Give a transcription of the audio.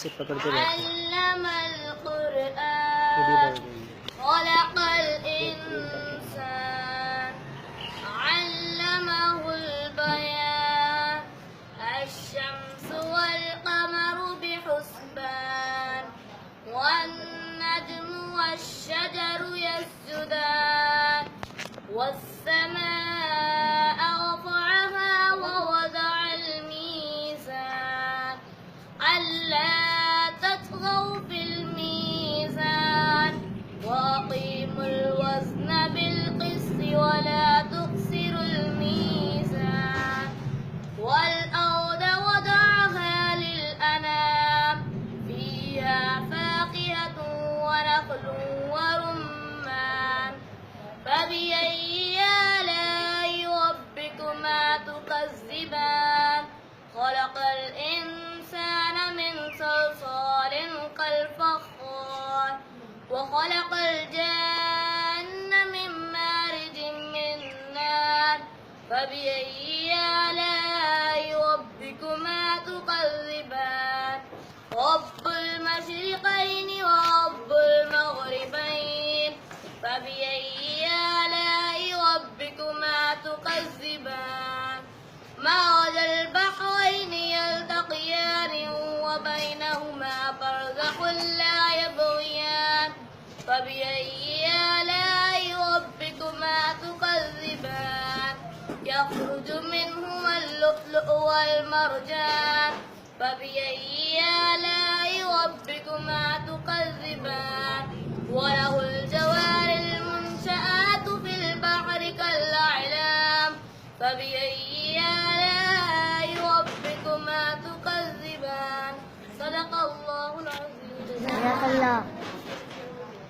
سے پکڑتے رہتے ہیں. علم القرآن خلق الانسان علمه البيان الشمس والقمر بحسبان والنجم والشجر يسجدان والسماء رفعها ووضع الميزان ألا تطغوا في الميزان وأقيموا الوزن بالقسط ولا تخسروا الميزان والأرض وضعها للأنام فيها فاكهة ونخل ورمان فبأي آلاء ربكما تكذبان خلق الإنسان من صلصال كالفخار وخلق الجن من مارج من نار فبأي آلاء ربكما تكذبان رب المشرقين ورب المغربين فبأي آلاء ربكما تكذبان مرج البحرين يلتقيان وبينهما برزخ لا يبغيان فبأي آلاء ربكما تكذبان يخرج منهما اللؤلؤ والمرجان فبأي آلاء ربكما تكذبان وله الجوار المنشآت في البحر كالأعلام فبأي آلاء ربكما تكذبان صدق الله العظيم. جزاك الله.